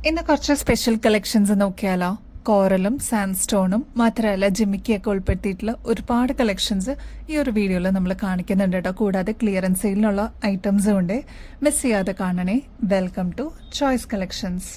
ഇന്ന് കുറച്ച് special collections നോക്കിയാലോ. കോറലും സാൻഡ് സ്റ്റോണും മാത്രമല്ല ജിമിക്കിയൊക്കെ ഉൾപ്പെടുത്തിയിട്ടുള്ള ഒരുപാട് കളക്ഷൻസ് ഈ ഒരു വീഡിയോയിൽ നമ്മൾ കാണിക്കുന്നുണ്ട് കേട്ടോ. കൂടാതെ ക്ലിയറൻസ് സെയിലിനുള്ള ഐറ്റംസും ഉണ്ട്. മിസ് ചെയ്യാതെ കാണണേ. Welcome to choice collections.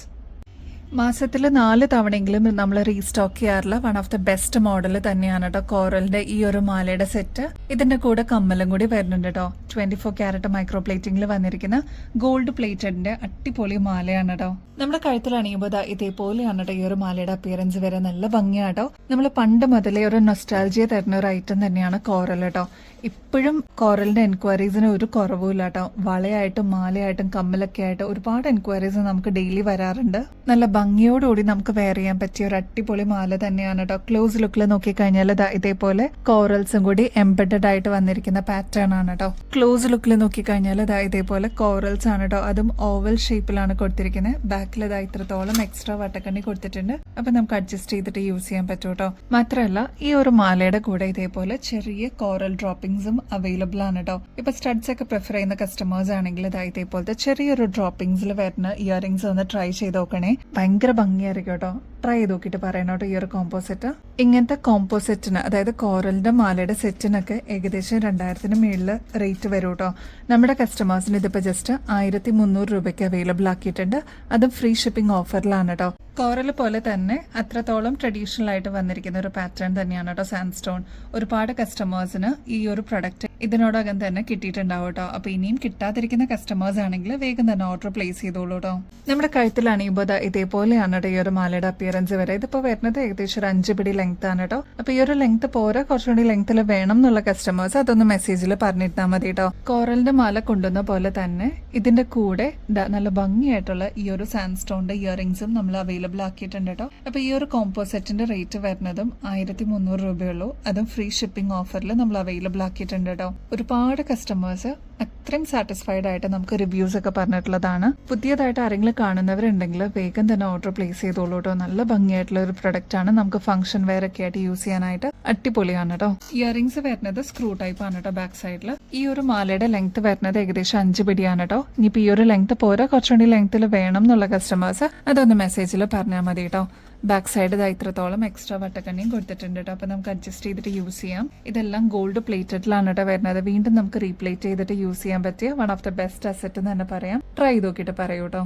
മാസത്തിൽ 4 തവണയെങ്കിലും നമ്മൾ റീസ്റ്റോക്ക് ചെയ്യാറുള്ള one of the best model തന്നെയാണ് കേട്ടോ കോറലിന്റെ ഈ ഒരു മാലയുടെ സെറ്റ്. ഇതിന്റെ കൂടെ കമ്മലും കൂടി വരുന്നുണ്ട് കേട്ടോ. 24 ക്യാരറ്റ് മൈക്രോ പ്ലേറ്റിംഗിൽ വന്നിരിക്കുന്ന ഗോൾഡ് പ്ലേറ്റഡിന്റെ അടിപൊളി മാലയാണ് കേട്ടോ. നമ്മുടെ കഴുത്തിൽ അണിയുമ്പോൾ ഇതേപോലെയാണ് കേട്ടോ ഈ ഒരു മാലയുടെ അപ്പിയറൻസ് വരെ. നല്ല ഭംഗിയാട്ടോ. നമ്മൾ പണ്ട് മുതലേ ഒരു നൊസ്റ്റാൾജിയ തരുന്ന ഒരു ഐറ്റം തന്നെയാണ് കോറൽ കേട്ടോ. ഇപ്പോഴും കോറലിന്റെ എൻക്വയറീസിന് ഒരു കുറവുമില്ല കേട്ടോ. വളയായിട്ടും മാലയായിട്ടും കമ്മലൊക്കെ ആയിട്ട് ഒരുപാട് എൻക്വയറീസ് നമുക്ക് ഡെയിലി വരാറുണ്ട്. നല്ല ഭംഗിയോടുകൂടി നമുക്ക് വെയർ ചെയ്യാൻ പറ്റിയ ഒരു അടിപൊളി മാല തന്നെയാണ് കേട്ടോ. ക്ലോസ് ലുക്കിൽ നോക്കിക്കഴിഞ്ഞാൽ ഇതേപോലെ കോറൽസും കൂടി എംബഡഡ് ആയിട്ട് വന്നിരിക്കുന്ന പാറ്റേൺ ആണ് കേട്ടോ. ക്ലോസ് ലുക്കിൽ നോക്കിക്കഴിഞ്ഞാൽ ഇതേപോലെ കോറൽസ് ആണ് കേട്ടോ. അതും ഓവൽ ഷേപ്പിലാണ് കൊടുത്തിരിക്കുന്നത്. ബാക്കിൽ ഇത്രത്തോളം എക്സ്ട്രാ വട്ടക്കണ്ണി കൊടുത്തിട്ടുണ്ട്. അപ്പൊ നമുക്ക് അഡ്ജസ്റ്റ് ചെയ്തിട്ട് യൂസ് ചെയ്യാൻ പറ്റും കേട്ടോ. മാത്രമല്ല ഈ ഒരു മാലയുടെ കൂടെ ഇതേപോലെ ചെറിയ കോറൽ ഡ്രോപ്പിംഗ്സും അവൈലബിൾ ആണ് കേട്ടോ. ഇപ്പൊ സ്റ്റഡ്സ് ഒക്കെ പ്രിഫർ ചെയ്യുന്ന കസ്റ്റമേഴ്സ് ആണെങ്കിൽ ഇതേപോലത്തെ ചെറിയൊരു ഡ്രോപ്പിംഗ്സിൽ വരുന്ന ഇയറിംഗ്സ് ഒന്ന് ട്രൈ ചെയ്ത് നോക്കണേ. ഭയങ്കര ഭംഗിയായിരിക്കും കേട്ടോ. ട്രൈ ചെയ്ത് നോക്കിയിട്ട് പറയണം കേട്ടോ ഈ ഒരു കോമ്പോസിറ്റ്. ഇങ്ങനത്തെ കോമ്പോസിറ്റിന് അതായത് കോറലിന്റെ മാലയുടെ സെറ്റിനൊക്കെ ഏകദേശം 2000-ന് മേളിൽ റേറ്റ് വരും കേട്ടോ. നമ്മുടെ കസ്റ്റമേഴ്സിന് ഇതിപ്പോ ജസ്റ്റ് 1300 രൂപയ്ക്ക് അവൈലബിൾ ആക്കിയിട്ടുണ്ട്. അതും ഫ്രീ ഷിപ്പിംഗ് ഓഫറിലാണ് കേട്ടോ. കോറൽ പോലെ തന്നെ അത്രത്തോളം ട്രഡീഷണൽ ആയിട്ട് വന്നിരിക്കുന്ന ഒരു പാറ്റേൺ തന്നെയാണ് കേട്ടോ സാൻഡ് സ്റ്റോൺ. ഒരുപാട് കസ്റ്റമേഴ്സിന് ഈ ഒരു പ്രൊഡക്റ്റ് ഇതിനോടകം തന്നെ കിട്ടിയിട്ടുണ്ടാവും കേട്ടോ. അപ്പൊ ഇനിയും കിട്ടാതിരിക്കുന്ന കസ്റ്റമേഴ്സ് ആണെങ്കിൽ വേഗം തന്നെ ഓർഡർ പ്ലേസ് ചെയ്തോളൂ കേട്ടോ. നമ്മുടെ കഴുത്തിൽ അണിയുമ്പോൾ ഇതേപോലെയാണ് കേട്ടോ ഈ ഒരു മാലയുടെ അപ്പിയറൻസ് വരെ. ഇതിപ്പോ വരുന്നത് ഏകദേശം ഒരു 5 പിടി ലെങ്ത് ആണ് കേട്ടോ. അപ്പൊ ഈ ഒരു ലെങ്ത് പോരാ, കുറച്ചുകൂടി ലെങ്ത്തിൽ വേണം എന്നുള്ള കസ്റ്റമേഴ്സ് അതൊന്ന് മെസ്സേജിൽ പറഞ്ഞിട്ടാൽ മതി കേട്ടോ. കോറലിന്റെ മാല കൊണ്ടുവന്ന പോലെ തന്നെ ഇതിന്റെ കൂടെ നല്ല ഭംഗിയായിട്ടുള്ള ഈ ഒരു സാൻഡ് സ്റ്റോണിന്റെ ഇയറിംഗ്സും നമ്മൾ അവൈലബിൾ ആക്കിയിട്ടുണ്ട് കേട്ടോ. അപ്പൊ ഈ ഒരു കോമ്പോസെറ്റിന്റെ റേറ്റ് വരുന്നതും 1300 രൂപയുള്ളൂ. അതും ഫ്രീ ഷിപ്പിംഗ് ഓഫറിൽ നമ്മൾ അവൈലബിൾ ആക്കിയിട്ടുണ്ട് കേട്ടോ. ഒരുപാട് കസ്റ്റമേഴ്സ് അത്രയും സാറ്റിസ്ഫൈഡ് ആയിട്ട് നമുക്ക് റിവ്യൂസ് ഒക്കെ പറഞ്ഞിട്ടുള്ളതാണ്. പുതിയതായിട്ട് ആരെങ്കിലും കാണുന്നവരുണ്ടെങ്കിൽ വേഗം തന്നെ ഓർഡർ പ്ലേസ് ചെയ്തോളൂ കേട്ടോ. നല്ല ഭംഗിയായിട്ടുള്ള ഒരു പ്രൊഡക്റ്റ് ആണ്. നമുക്ക് ഫംഗ്ഷൻ വെയർ ഒക്കെ ആയിട്ട് യൂസ് ചെയ്യാനായിട്ട് അടിപൊളിയാണ് കേട്ടോ. ഇയറിംഗ്സ് വരുന്നത് സ്ക്രൂ ടൈപ്പ് ആണ് കേട്ടോ ബാക്ക് സൈഡിൽ. ഈ ഒരു മാലയുടെ ലെങ്ത് വരുന്നത് ഏകദേശം 5 പിടിയാണ് കേട്ടോ. ഇനിയിപ്പോ ഈ ഒരു ലെങ്ത് പോരാ, കുറച്ചുകൂടി ലെങ്ത്തിൽ വേണം എന്നുള്ള കസ്റ്റമേഴ്സ് അതൊന്ന് മെസ്സേജിൽ പറഞ്ഞാൽ മതി കേട്ടോ. ബാക്ക് സൈഡ് ഇത്രത്തോളം എക്സ്ട്രാ വട്ടക്കണ്ണിയും കൊടുത്തിട്ടുണ്ട് കേട്ടോ. അപ്പൊ നമുക്ക് അഡ്ജസ്റ്റ് ചെയ്തിട്ട് യൂസ് ചെയ്യാം. ഇതെല്ലാം ഗോൾഡ് പ്ലേറ്റഡിലാണ് കേട്ടോ വരുന്നത്. വീണ്ടും നമുക്ക് റീപ്ലേറ്റ് ചെയ്തിട്ട് യൂസ് ചെയ്യാൻ പറ്റിയ one of the best asset എന്ന് തന്നെ പറയാം. ട്രൈ ചെയ്ത് നോക്കിയിട്ട് പറയൂ കേട്ടോ.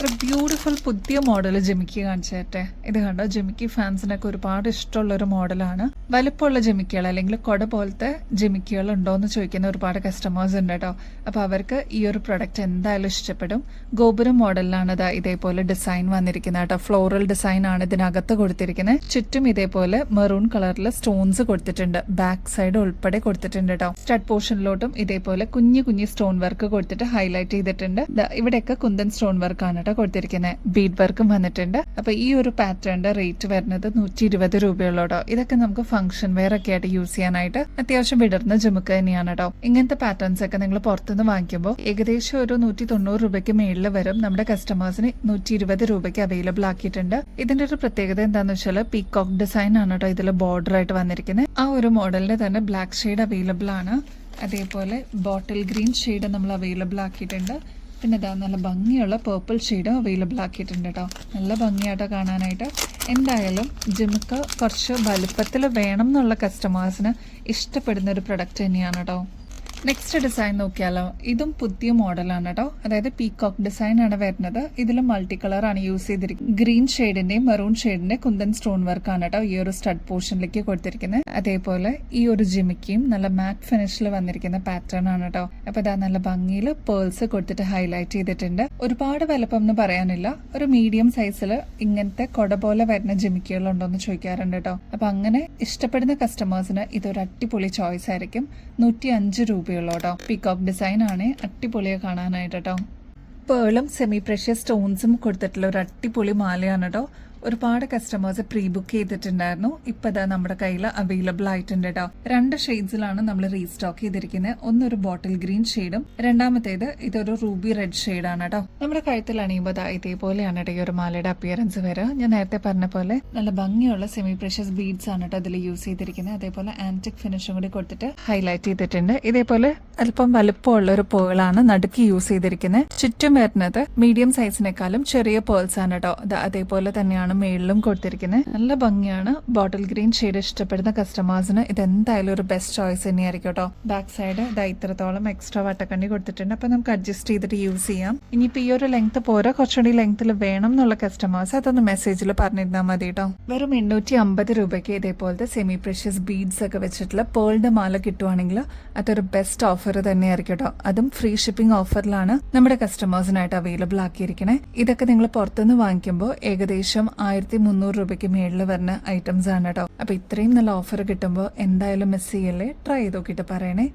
ഒരു ബ്യൂട്ടിഫുൾ പുതിയ മോഡൽ ജിമിക്കി കാണിച്ചു തരട്ടെ. ഇത് കണ്ടോ, ജിമിക്കി ഫാൻസിനൊക്കെ ഒരുപാട് ഇഷ്ടമുള്ള ഒരു മോഡലാണ്. വലുപ്പമുള്ള ജിമിക്കികൾ അല്ലെങ്കിൽ കൊട പോലത്തെ ജിമിക്കികൾ ഉണ്ടോ എന്ന് ചോദിക്കുന്ന ഒരുപാട് കസ്റ്റമേഴ്സ് ഉണ്ട് കേട്ടോ. അപ്പൊ അവർക്ക് ഈ ഒരു പ്രൊഡക്റ്റ് എന്തായാലും ഇഷ്ടപ്പെടും. ഗോപുരം മോഡലിലാണ് ഇതേപോലെ ഡിസൈൻ വന്നിരിക്കുന്നത് കേട്ടോ. ഫ്ലോറൽ ഡിസൈൻ ആണ് ഇതിനകത്ത് കൊടുത്തിരിക്കുന്നത്. ചുറ്റും ഇതേപോലെ മെറൂൺ കളറിൽ സ്റ്റോൺസ് കൊടുത്തിട്ടുണ്ട്. ബാക്ക് സൈഡ് ഉൾപ്പെടെ കൊടുത്തിട്ടുണ്ട് കേട്ടോ. സ്റ്റഡ് പോർഷനിലോട്ടും ഇതേപോലെ കുഞ്ഞു കുഞ്ഞു സ്റ്റോൺ വർക്ക് കൊടുത്തിട്ട് ഹൈലൈറ്റ് ചെയ്തിട്ടുണ്ട്. ഇവിടെയൊക്കെ കുന്തൻ സ്റ്റോൺ വർക്ക് ആണ് കൊടുത്തിരിക്കുന്നത്. ബീഡ് വർക്കും വന്നിട്ടുണ്ട്. അപ്പൊ ഈ ഒരു പാറ്റേണിന്റെ റേറ്റ് വരുന്നത് 120 രൂപയുള്ളൂ കേട്ടോ. ഇതൊക്കെ നമുക്ക് ഫംഗ്ഷൻ വെയർ ഒക്കെ ആയിട്ട് യൂസ് ചെയ്യാനായിട്ട് അത്യാവശ്യം വിടർന്ന ജുമുക്ക് തന്നെയാണ് കേട്ടോ. ഇങ്ങനത്തെ പാറ്റേൺസ് ഒക്കെ നിങ്ങൾ പുറത്തുനിന്ന് വാങ്ങിക്കുമ്പോൾ ഏകദേശം ഒരു 190 രൂപയ്ക്ക് മേളിൽ വരും. നമ്മുടെ കസ്റ്റമേഴ്സിന് 120 രൂപയ്ക്ക് അവൈലബിൾ ആക്കിയിട്ടുണ്ട്. ഇതിന്റെ ഒരു പ്രത്യേകത എന്താണെന്ന് വെച്ചാൽ പീകോക്ക് ഡിസൈൻ ആണ് കേട്ടോ ഇതിൽ ബോർഡർ ആയിട്ട് വന്നിരിക്കുന്നത്. ആ ഒരു മോഡലിന്റെ തന്നെ ബ്ലാക്ക് ഷെയ്ഡ് അവൈലബിൾ ആണ്. അതേപോലെ ബോട്ടിൽ ഗ്രീൻ ഷെയ്ഡ് നമ്മൾ അവൈലബിൾ ആക്കിയിട്ടുണ്ട്. പിന്നെ നല്ല ഭംഗിയുള്ള പേർപ്പിൾ ഷെയ്ഡും അവൈലബിൾ ആക്കിയിട്ടുണ്ട് കേട്ടോ. നല്ല ഭംഗിയായിട്ടോ കാണാനായിട്ട്. എന്തായാലും ജിമുക്ക് കുറച്ച് വലുപ്പത്തിൽ വേണം എന്നുള്ള കസ്റ്റമേഴ്സിന് ഇഷ്ടപ്പെടുന്ന ഒരു പ്രൊഡക്റ്റ് തന്നെയാണ് കേട്ടോ. നെക്സ്റ്റ് ഡിസൈൻ നോക്കിയാലോ. ഇതും പുതിയ മോഡലാണ് കേട്ടോ. അതായത് പീകോക്ക് ഡിസൈൻ ആണ് വരുന്നത്. ഇതിൽ മൾട്ടി കളർ ആണ് യൂസ് ചെയ്തിരിക്കുന്നത്. ഗ്രീൻ ഷെയ്ഡിന്റെയും മെറൂൺ ഷെയ്ഡിന്റെ കുന്തൻ സ്റ്റോൺ വർക്ക് ആണ് കേട്ടോ ഈ ഒരു സ്റ്റഡ് പോർഷനിലേക്ക് കൊടുത്തിരിക്കുന്നത്. അതേപോലെ ഈ ഒരു ജിമിക്കിയും നല്ല മാറ്റ് ഫിനിഷിൽ വന്നിരിക്കുന്ന പാറ്റേൺ ആണ് കേട്ടോ. അപ്പൊ നല്ല ഭംഗിയിൽ പേൾസ് കൊടുത്തിട്ട് ഹൈലൈറ്റ് ചെയ്തിട്ടുണ്ട്. ഒരുപാട് വലുപ്പം എന്ന് പറയാനില്ല. ഒരു മീഡിയം സൈസിൽ ഇങ്ങനത്തെ കൊട പോലെ വരുന്ന ജിമിക്കുകൾ ഉണ്ടോ എന്ന് ചോദിക്കാറുണ്ട് കേട്ടോ. അപ്പൊ അങ്ങനെ ഇഷ്ടപ്പെടുന്ന കസ്റ്റമേഴ്സിന് ഇതൊരു അടിപൊളി ചോയ്സ് ആയിരിക്കും. 105 രൂപ ട്ടോ. പീകോക്ക് ഡിസൈൻ ആണ്. അടിപൊളിയെ കാണാനായിട്ട് കേട്ടോ. പേളും സെമി പ്രഷ്യസ് സ്റ്റോൺസും കൊടുത്തിട്ടുള്ള ഒരു അടിപൊളി മാലയാണ് കേട്ടോ. ഒരുപാട് കസ്റ്റമേഴ്സ് പ്രീ ബുക്ക് ചെയ്തിട്ടുണ്ടായിരുന്നു. ഇപ്പൊ ഇതാ നമ്മുടെ കയ്യിൽ അവൈലബിൾ ആയിട്ടുണ്ട് കേട്ടോ. 2 ഷെയ്ഡ്സിലാണ് നമ്മൾ റീസ്റ്റോക്ക് ചെയ്തിരിക്കുന്നത്. ഒന്നൊരു ബോട്ടിൽ ഗ്രീൻ ഷെയ്ഡും രണ്ടാമത്തേത് ഇതൊരു റൂബി റെഡ് ഷെയ്ഡാണ് കേട്ടോ. നമ്മുടെ കഴുത്തിൽ അണിയുമ്പോൾ ഇതേപോലെയാണ് കേട്ടോ ഈ ഒരു മാലയുടെ അപ്പിയറൻസ് വരിക. ഞാൻ നേരത്തെ പറഞ്ഞ പോലെ നല്ല ഭംഗിയുള്ള സെമി പ്രഷ്യസ് ബീഡ്സ് ആണ് കേട്ടോ അതിൽ യൂസ് ചെയ്തിരിക്കുന്നത്. അതേപോലെ ആന്റിക് ഫിനിഷും കൂടി കൊടുത്തിട്ട് ഹൈലൈറ്റ് ചെയ്തിട്ടുണ്ട്. ഇതേപോലെ അല്പം വലുപ്പമുള്ള ഒരു പേളാണ് നടുക്ക് യൂസ് ചെയ്തിരിക്കുന്നത്. ചുറ്റും വരുന്നത് മീഡിയം സൈസിനേക്കാളും ചെറിയ പേൾസ് ആണ് കേട്ടോ. അതേപോലെ തന്നെയാണ് മേളിലും കൊടുത്തിരിക്കുന്നത്. നല്ല ഭംഗിയാണ്. ബോട്ടിൽ ഗ്രീൻ ഷെയ്ഡ് ഇഷ്ടപ്പെടുന്ന കസ്റ്റമേഴ്സിന് ഇത് എന്തായാലും ഒരു ബെസ്റ്റ് ചോയ്സ് തന്നെയായിരിക്കും കേട്ടോ. ബാക്ക് സൈഡ് ഇത്രത്തോളം എക്സ്ട്രാ വട്ടക്കണ്ണി കൊടുത്തിട്ടുണ്ട്. അപ്പൊ നമുക്ക് അഡ്ജസ്റ്റ് ചെയ്തിട്ട് യൂസ് ചെയ്യാം. ഇനിയിപ്പോ ഈ ഒരു ലെങ്ത് പോരാ, കുറച്ചുകൂടി ലെങ്ത്തിൽ വേണം എന്നുള്ള കസ്റ്റമേഴ്സ് അതൊന്ന് മെസ്സേജിൽ പറഞ്ഞിരുന്നാൽ മതി കേട്ടോ. വെറും 850 രൂപയ്ക്ക് ഇതേപോലത്തെ സെമി പ്രഷ്യസ് ബീഡ്സ് ഒക്കെ വെച്ചിട്ടുള്ള പേളിന്റെ മാല കിട്ടുവാണെങ്കിൽ അതൊരു ബെസ്റ്റ് ഓഫർ തന്നെയായിരിക്കും കേട്ടോ. അതും ഫ്രീ ഷിപ്പിംഗ് ഓഫറിലാണ് നമ്മുടെ കസ്റ്റമേഴ്സിനായിട്ട് അവൈലബിൾ ആക്കിയിരിക്കണേ. ഇതൊക്കെ നിങ്ങൾ പുറത്തുനിന്ന് വാങ്ങിക്കുമ്പോൾ ഏകദേശം 1300 രൂപയ്ക്ക് മേളിൽ വരുന്ന ഐറ്റംസ് ആണ് കേട്ടോ. അപ്പൊ ഇത്രയും നല്ല ഓഫർ കിട്ടുമ്പോൾ എന്തായാലും മിസ് ചെയ്യല്ലേ. ട്രൈ ചെയ്ത് നോക്കിയിട്ട് പറയണേ.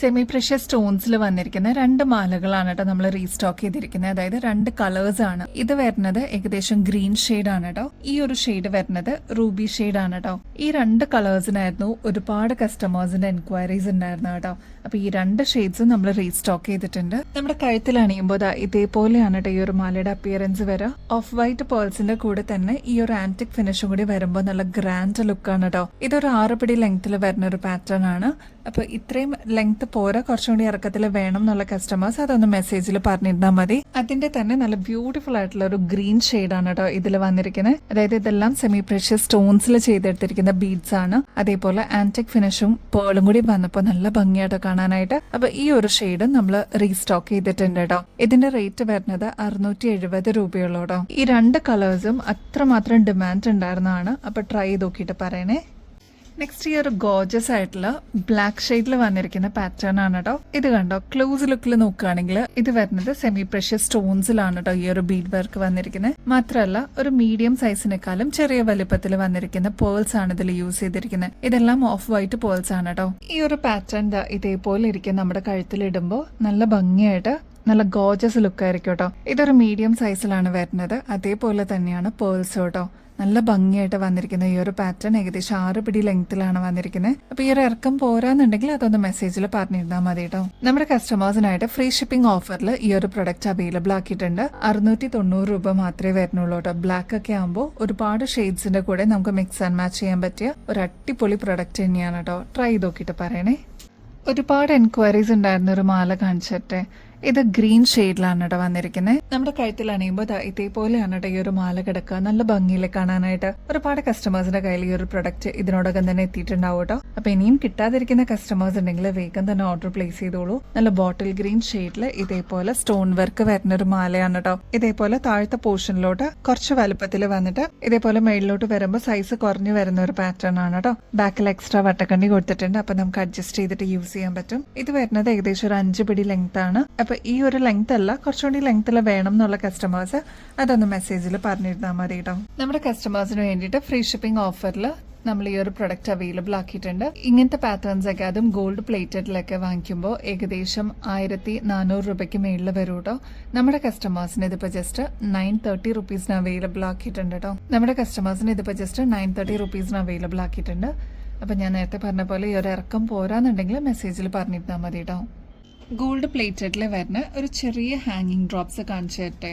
സെമി പ്രഷ്യസ് സ്റ്റോൺസിൽ വന്നിരിക്കുന്ന 2 മാലകളാണ് കേട്ടോ നമ്മൾ റീസ്റ്റോക്ക് ചെയ്തിരിക്കുന്നത്. അതായത് 2 കളേഴ്സ് ആണ്. ഇത് വരുന്നത് ഏകദേശം ഗ്രീൻ ഷെയ്ഡ് ആണ് കേട്ടോ. ഈ ഒരു ഷെയ്ഡ് വരുന്നത് റൂബി ഷെയ്ഡ് ആണ് കേട്ടോ. ഈ 2 കളേഴ്സിനായിരുന്നു ഒരുപാട് കസ്റ്റമേഴ്സിന്റെ എൻക്വയറീസ് ഉണ്ടായിരുന്നു കേട്ടോ. അപ്പൊ ഈ 2 ഷെയ്ഡ്സും നമ്മൾ റീസ്റ്റോക്ക് ചെയ്തിട്ടുണ്ട്. നമ്മുടെ കഴുത്തിൽ അണിയുമ്പോൾ ഇതേപോലെയാണ് കേട്ടോ ഈ ഒരു മാലയുടെ അപ്പിയറൻസ് വരിക. ഓഫ് വൈറ്റ് പേൾസിന്റെ കൂടെ തന്നെ ഈ ഒരു ആന്റിക് ഫിനിഷും കൂടി വരുമ്പോൾ നല്ല ഗ്രാൻഡ് ലുക്കാണ് കേട്ടോ. ഇതൊരു 6 പിടി ലെങ്ത്തിൽ വരുന്ന ഒരു പാറ്റേൺ ആണ്. അപ്പൊ ഇത്രയും ലെങ്ത് പോരാ, കുറച്ചും കൂടി ഇറക്കത്തിൽ വേണം എന്നുള്ള കസ്റ്റമേഴ്സ് അതൊന്ന് മെസ്സേജിൽ പറഞ്ഞിരുന്നാൽ മതി. അതിന്റെ തന്നെ നല്ല ബ്യൂട്ടിഫുൾ ആയിട്ടുള്ള ഒരു ഗ്രീൻ ഷെയ്ഡ് ആണ് കേട്ടോ ഇതിൽ വന്നിരിക്കുന്നത്. അതായത് ഇതെല്ലാം സെമി പ്രഷ്യസ് സ്റ്റോൺസിൽ ചെയ്തെടുത്തിരിക്കുന്ന ബീഡ്സ് ആണ്. അതേപോലെ ആന്റിക് ഫിനിഷും പേളും കൂടി വന്നപ്പോൾ നല്ല ഭംഗിയായിട്ട് കാണാനായിട്ട്. അപ്പൊ ഈ ഒരു ഷെയ്ഡ് നമ്മൾ റീസ്റ്റോക്ക് ചെയ്തിട്ടുണ്ട് കേട്ടോ. ഇതിന്റെ റേറ്റ് വരുന്നത് 670 രൂപയുള്ളൂ കേട്ടോ. ഈ 2 കളേഴ്സും അത്രമാത്രം ഡിമാൻഡ് ഉണ്ടായിരുന്നതാണ്. അപ്പൊ ട്രൈ ചെയ്ത് നോക്കിയിട്ട് പറയണേ. നെക്സ്റ്റ് ഈ ഒരു ഗോർജസ് ആയിട്ടുള്ള ബ്ലാക്ക് ഷെയ്ഡിൽ വന്നിരിക്കുന്ന പാറ്റേൺ ആണ് കേട്ടോ. ഇത് കണ്ടോ, ക്ലോസ് ലുക്കിൽ നോക്കുകയാണെങ്കിൽ ഇത് വരുന്നത് സെമി പ്രഷ്യസ് സ്റ്റോൺസിലാണ് കേട്ടോ ഈ ഒരു ബീഡ് വർക്ക് വന്നിരിക്കുന്നത്. മാത്രമല്ല ഒരു മീഡിയം സൈസിനേക്കാളും ചെറിയ വലുപ്പത്തിൽ വന്നിരിക്കുന്ന പേൾസ് ആണ് ഇതിൽ യൂസ് ചെയ്തിരിക്കുന്നത്. ഇതെല്ലാം ഓഫ് വൈറ്റ് പേൾസ് ആണ് കേട്ടോ. ഈ ഒരു പാറ്റേൺ ഇതേപോലെ ഇരിക്കും നമ്മുടെ കഴുത്തിൽ ഇടുമ്പോൾ നല്ല ഭംഗിയായിട്ട് നല്ല ഗോർജസ് ലുക്കായിരിക്കും കേട്ടോ. ഇതൊരു മീഡിയം സൈസിലാണ് വരുന്നത്. അതേപോലെ തന്നെയാണ് പേൾസ് കേട്ടോ. നല്ല ഭംഗിയായിട്ട് വന്നിരിക്കുന്ന ഈ ഒരു പാറ്റേൺ ഏകദേശം 6 പിടി ലെങ്ത്തിലാണ് വന്നിരിക്കുന്നത്. അപ്പൊ ഈ ഒരു ഇറക്കം പോരാന്നുണ്ടെങ്കിൽ അതൊന്ന് മെസ്സേജിൽ പറഞ്ഞിരുന്നാൽ മതി കേട്ടോ. നമ്മുടെ കസ്റ്റമേഴ്സിനായിട്ട് ഫ്രീ ഷിപ്പിംഗ് ഓഫറിൽ ഈ ഒരു പ്രൊഡക്റ്റ് അവൈലബിൾ ആക്കിയിട്ടുണ്ട്. 690 രൂപ മാത്രമേ വരുന്നുള്ളൂ കേട്ടോ. ബ്ലാക്ക് ഒക്കെ ആകുമ്പോൾ ഒരുപാട് ഷെയ്ഡ്സിന്റെ കൂടെ നമുക്ക് മിക്സ് ആൻഡ് മാച്ച് ചെയ്യാൻ പറ്റിയ ഒരു അടിപൊളി പ്രൊഡക്റ്റ് തന്നെയാണ് കേട്ടോ. ട്രൈ ചെയ്ത് നോക്കിയിട്ട് പറയണേ. ഒരുപാട് എൻക്വയറീസ് ഉണ്ടായിരുന്ന ഒരു മാല കാണിച്ചിട്ടെ. ഇത് ഗ്രീൻ ഷെയ്ഡിലാണ് കേട്ടോ വന്നിരിക്കുന്നത്. നമ്മുടെ കഴുത്തിൽ അണിയുമ്പോൾ ഇതേപോലെയാണ് കേട്ടോ ഈ ഒരു മാല കിടക്കുക. നല്ല ഭംഗിയിൽ കാണാനായിട്ട്. ഒരുപാട് കസ്റ്റമേഴ്സിന്റെ കയ്യിൽ ഈ ഒരു പ്രൊഡക്റ്റ് ഇതിനോടകം തന്നെ എത്തിയിട്ടുണ്ടാവും കേട്ടോ. അപ്പൊ ഇനിയും കിട്ടാതിരിക്കുന്ന കസ്റ്റമേഴ്സ് ഉണ്ടെങ്കിൽ വേഗം തന്നെ ഓർഡർ പ്ലേസ് ചെയ്തോളൂ. നല്ല ബോട്ടിൽ ഗ്രീൻ ഷെയ്ഡിൽ ഇതേപോലെ സ്റ്റോൺ വർക്ക് വരുന്ന ഒരു മാലയാണ് കേട്ടോ. ഇതേപോലെ താഴത്തെ പോർഷനിലോട്ട് കുറച്ച് വലുപ്പത്തിൽ വന്നിട്ട് ഇതേപോലെ മേളിലോട്ട് വരുമ്പോൾ സൈസ് കുറഞ്ഞു വരുന്ന ഒരു പാറ്റേൺ ആണ് കേട്ടോ. ബാക്കിൽ എക്സ്ട്രാ വട്ടക്കണ്ണി കൊടുത്തിട്ടുണ്ട്. അപ്പൊ നമുക്ക് അഡ്ജസ്റ്റ് ചെയ്തിട്ട് യൂസ് ചെയ്യാൻ പറ്റും. ഇത് വരുന്നത് ഏകദേശം ഒരു 5 പിടി ലെങ്ത് ആണ്. ഈ ഒരു ലെങ്ത് അല്ല, കുറച്ചുകൂടി ലെങ്ത്തിൽ വേണം എന്നുള്ള കസ്റ്റമേഴ്സ് അതൊന്ന് മെസ്സേജിൽ പറഞ്ഞിരുന്നാൽ മതി കേട്ടോ. നമ്മുടെ കസ്റ്റമേഴ്സിന് വേണ്ടിയിട്ട് ഫ്രീ ഷിപ്പിംഗ് ഓഫറിൽ നമ്മൾ ഈ ഒരു പ്രൊഡക്റ്റ് അവൈലബിൾ ആക്കിയിട്ടുണ്ട്. ഇങ്ങനത്തെ പാറ്റേൺസ് ഒക്കെ അതും ഗോൾഡ് പ്ലേറ്റഡിലൊക്കെ വാങ്ങിക്കുമ്പോൾ ഏകദേശം 1400 രൂപയ്ക്ക് മേളിൽ വരും കേട്ടോ. നമ്മുടെ കസ്റ്റമേഴ്സിന് ഇതിപ്പോൾ ജസ്റ്റ് 930 റുപ്പീസിന് അവൈലബിൾ ആക്കിയിട്ടുണ്ട് കേട്ടോ. നമ്മുടെ കസ്റ്റമേഴ്സിന് ഇതിപ്പോൾ ജസ്റ്റ് 930 റുപ്പീസിന് അവൈലബിൾ ആക്കിയിട്ടുണ്ട്. അപ്പം ഞാൻ നേരത്തെ പറഞ്ഞ പോലെ ഈ ഒരു ഇറക്കം പോരാന്നുണ്ടെങ്കിൽ മെസ്സേജിൽ പറഞ്ഞിരുന്നാൽ മതി കേട്ടോ. ഗോൾഡ് പ്ലേറ്റഡിൽ വരുന്ന ഒരു ചെറിയ ഹാങ്ങിങ് ഡ്രോപ്സ് കാണിച്ചു തരട്ടെ.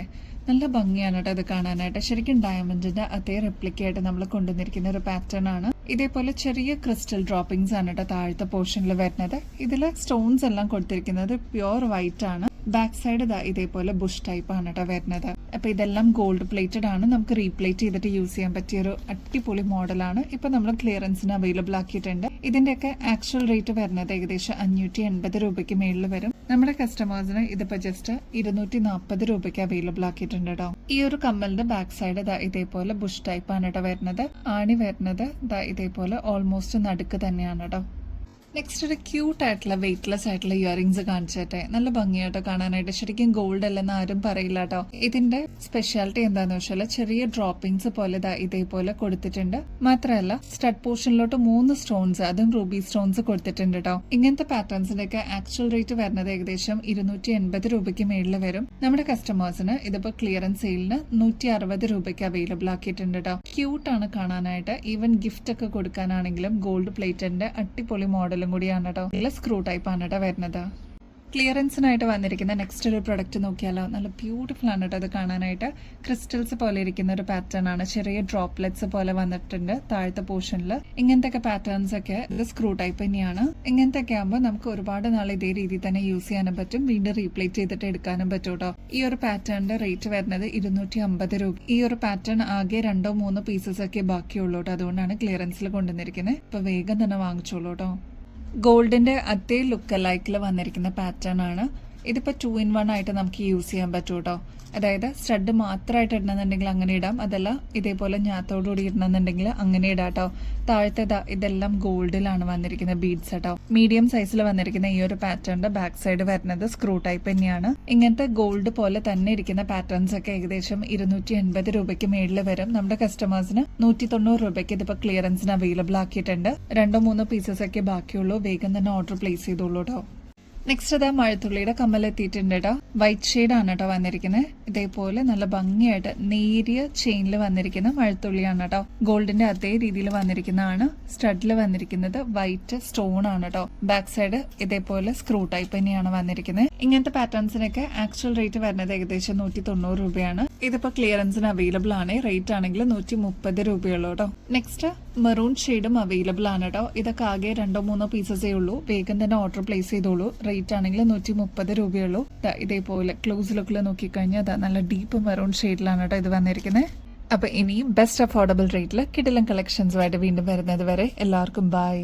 നല്ല ഭംഗിയാണ് കേട്ടോ ഇത് കാണാനായിട്ട്. ശരിക്കും ഡയമണ്ടിന്റെ അതേ റെപ്ലിക്കയായിട്ട് നമ്മൾ കൊണ്ടുവന്നിരിക്കുന്ന ഒരു പാറ്റേൺ ആണ്. ഇതേപോലെ ചെറിയ ക്രിസ്റ്റൽ ഡ്രോപ്പിംഗ്സ് ആണ് കേട്ടോ താഴത്തെ പോർഷനിൽ വരുന്നത്. ഇതിൽ സ്റ്റോൺസ് എല്ലാം കൊടുത്തിരിക്കുന്നത് പ്യുവർ വൈറ്റ് ആണ്. ബാക്ക് സൈഡ് ഇതേപോലെ ബുഷ് ടൈപ്പ് ആണ് കേട്ടോ വരുന്നത്. അപ്പൊ ഇതെല്ലാം ഗോൾഡ് പ്ലേറ്റഡ് ആണ്. നമുക്ക് റീപ്ലേറ്റ് ചെയ്തിട്ട് യൂസ് ചെയ്യാൻ പറ്റിയ ഒരു അടിപൊളി മോഡലാണ്. ഇപ്പൊ നമ്മൾ ക്ലിയറൻസിന് അവൈലബിൾ ആക്കിയിട്ടുണ്ട്. ഇതിന്റെയൊക്കെ ആക്ച്വൽ റേറ്റ് വരുന്നത് ഏകദേശം 580 രൂപയ്ക്ക് മേളിൽ വരും. നമ്മുടെ കസ്റ്റമേഴ്സിന് ഇതിപ്പോ ജസ്റ്റ് 240 രൂപയ്ക്ക് അവൈലബിൾ ആക്കിയിട്ടുണ്ട് കേട്ടോ. ഈ ഒരു കമ്മലിന്റെ ബാക്ക് സൈഡ് ഇതേപോലെ ബുഷ് ടൈപ്പ് ആണ് കേട്ടോ വരുന്നത്. ആണി വരുന്നത് ഇതേപോലെ ഓൾമോസ്റ്റ് നടുക്ക് തന്നെയാണ് കേട്ടോ. നെക്സ്റ്റ് ഒരു ക്യൂട്ട് ആയിട്ടുള്ള വെയിറ്റ്ലെസ് ആയിട്ടുള്ള ഇയറിംഗ്സ് കാണിച്ചിട്ടെ. നല്ല ഭംഗിയായിട്ടോ കാണാനായിട്ട്. ശരിക്കും ഗോൾഡ് അല്ലെന്ന് ആരും പറയില്ല കേട്ടോ. ഇതിന്റെ സ്പെഷ്യാലിറ്റി എന്താന്ന് വെച്ചാൽ ചെറിയ ഡ്രോപ്പിംഗ്സ് പോലെ ഇതേപോലെ കൊടുത്തിട്ടുണ്ട്. മാത്രമല്ല സ്റ്റഡ് പോർഷനിലോട്ട് 3 സ്റ്റോൺസ്, അതും റൂബി സ്റ്റോൺസ് കൊടുത്തിട്ടുണ്ട് കേട്ടോ. ഇങ്ങനത്തെ പാറ്റേൺസിന്റെ ഒക്കെ ആക്ച്വൽ റേറ്റ് വരുന്നത് ഏകദേശം 280 രൂപയ്ക്ക് മേളിൽ വരും. നമ്മുടെ കസ്റ്റമേഴ്സിന് ഇതിപ്പോ ക്ലിയറൻസ് സെയിലിന് 160 രൂപയ്ക്ക് അവൈലബിൾ ആക്കിയിട്ടുണ്ട് കേട്ടോ. ക്യൂട്ടാണ് കാണാനായിട്ട്. ഈവൻ ഗിഫ്റ്റ് ഒക്കെ കൊടുക്കാനാണെങ്കിലും ഗോൾഡ് പ്ലേറ്റഡിന്റെ അടിപൊളി മോഡലും കൂടിയാണ് കേട്ടോ. നല്ല സ്ക്രൂ ടൈപ്പ് ആണ് കേട്ടോ വരുന്നത്. ക്ലിയറൻസിനായിട്ട് വന്നിരിക്കുന്ന നെക്സ്റ്റ് ഒരു പ്രൊഡക്റ്റ് നോക്കിയാലോ. നല്ല ബ്യൂട്ടിഫുൾ ആണ് കേട്ടോ ഇത് കാണാനായിട്ട്. ക്രിസ്റ്റൽസ് പോലെ ഇരിക്കുന്ന ഒരു പാറ്റേൺ ആണ്. ചെറിയ ഡ്രോപ്ലെറ്റ്സ് പോലെ വന്നിട്ടുണ്ട് താഴത്തെ പോർഷനിൽ. ഇങ്ങനത്തെ ഒക്കെ പാറ്റേൺസ് ഒക്കെ ഇത് സ്ക്രൂ ടൈപ്പ് തന്നെയാണ്. ഇങ്ങനത്തെ ഒക്കെ ആകുമ്പോൾ നമുക്ക് ഒരുപാട് നാൾ ഇതേ രീതിയിൽ തന്നെ യൂസ് ചെയ്യാനും പറ്റും. വീണ്ടും റീപ്ലേസ് ചെയ്തിട്ട് എടുക്കാനും പറ്റും കേട്ടോ. ഈ ഒരു പാറ്റേണിന്റെ റേറ്റ് വരുന്നത് 250 രൂപ. ഈ ഒരു പാറ്റേൺ ആകെ 2-3 പീസസ് ഒക്കെ ബാക്കിയുള്ളൂ കേട്ടോ. അതുകൊണ്ടാണ് ക്ലിയറൻസിൽ കൊണ്ടുവന്നിരിക്കുന്നത്. ഇപ്പൊ വേഗം തന്നെ വാങ്ങിച്ചോളൂ കേട്ടോ. ഗോൾഡിന്റെ അതേ ലുക്ക് ലൈക്കിൽ വന്നിരിക്കുന്ന പാറ്റേൺ ആണ്. ഇതിപ്പോൾ 2-in-1 ആയിട്ട് നമുക്ക് യൂസ് ചെയ്യാൻ പറ്റും കേട്ടോ. അതായത് സ്റ്റഡ് മാത്രമായിട്ട് ഇടണമെന്നുണ്ടെങ്കിൽ അങ്ങനെ ഇടാം. അതല്ല ഇതേപോലെ ഞാത്തോടുകൂടി ഇടണമെന്നുണ്ടെങ്കിൽ അങ്ങനെ ഇടാം കേട്ടോ. താഴത്തെ ഇതെല്ലാം ഗോൾഡിലാണ് വന്നിരിക്കുന്നത് ബീഡ്സ് കേട്ടോ. മീഡിയം സൈസിൽ വന്നിരിക്കുന്ന ഈ ഒരു പാറ്റേണിന്റെ ബാക്ക് സൈഡ് വരുന്നത് സ്ക്രൂ ടൈപ്പ് തന്നെയാണ്. ഇങ്ങനത്തെ ഗോൾഡ് പോലെ തന്നെ ഇരിക്കുന്ന പാറ്റേൺസ് ഒക്കെ ഏകദേശം 280 രൂപയ്ക്ക് മേളിൽ വരും. നമ്മുടെ കസ്റ്റമേഴ്സിന് 190 രൂപയ്ക്ക് ഇതിപ്പോ ക്ലിയറൻസിന് അവൈലബിൾ ആക്കിയിട്ടുണ്ട്. 2-3 പീസസ് ഒക്കെ ബാക്കിയുള്ളൂ. വേഗം തന്നെ ഓർഡർ പ്ലേസ് ചെയ്തോളൂ കേട്ടോ. നെക്സ്റ്റ് അതാ മഴത്തുള്ളിയുടെ കമ്മൽ എത്തിയിട്ടുണ്ട് കേട്ടോ. വൈറ്റ് ഷെയ്ഡ് ആണ് കേട്ടോ വന്നിരിക്കുന്നത്. ഇതേപോലെ നല്ല ഭംഗിയായിട്ട് നേരിയ ചെയിനിൽ വന്നിരിക്കുന്ന മഴത്തുള്ളിയാണ് കേട്ടോ. ഗോൾഡിന്റെ അതേ രീതിയിൽ വന്നിരിക്കുന്നതാണ്. സ്റ്റഡിൽ വന്നിരിക്കുന്നത് വൈറ്റ് സ്റ്റോൺ ആണ് കേട്ടോ. ബാക്ക് സൈഡ് ഇതേപോലെ സ്ക്രൂ ടൈപ്പ് തന്നെയാണ് വന്നിരിക്കുന്നത്. ഇങ്ങനത്തെ പാറ്റേൺസിനൊക്കെ ആക്ച്വൽ റേറ്റ് വരുന്നത് ഏകദേശം 190 രൂപയാണ്. ഇതിപ്പോ ക്ലിയറൻസിന് അവൈലബിൾ ആണ്. റേറ്റ് ആണെങ്കിൽ 130 രൂപയുള്ളൂ കേട്ടോ. നെക്സ്റ്റ് മെറൂൺ ഷെയ്ഡും അവൈലബിൾ ആണ് കേട്ടോ. ഇതൊക്കെ ആകെ 2-3 പീസസേ ഉള്ളൂ. വേഗം തന്നെ ഓർഡർ പ്ലേസ് ചെയ്തോളൂ. റേറ്റ് ആണെങ്കിൽ 130 രൂപയുള്ളൂ. ഇതേപോലെ ക്ലോസ് ലുക്കിൽ നോക്കിക്കഴിഞ്ഞാൽ നല്ല ഡീപ്പ് മെറൂൺ ഷെയ്ഡിലാണ് കേട്ടോ ഇത് വന്നിരിക്കുന്നത്. അപ്പൊ ഇനിയും ബെസ്റ്റ് അഫോർഡബിൾ റേറ്റിൽ കിടിലൻ കളക്ഷൻസുമായിട്ട് വീണ്ടും വരുന്നത് വരെ എല്ലാവർക്കും ബൈ.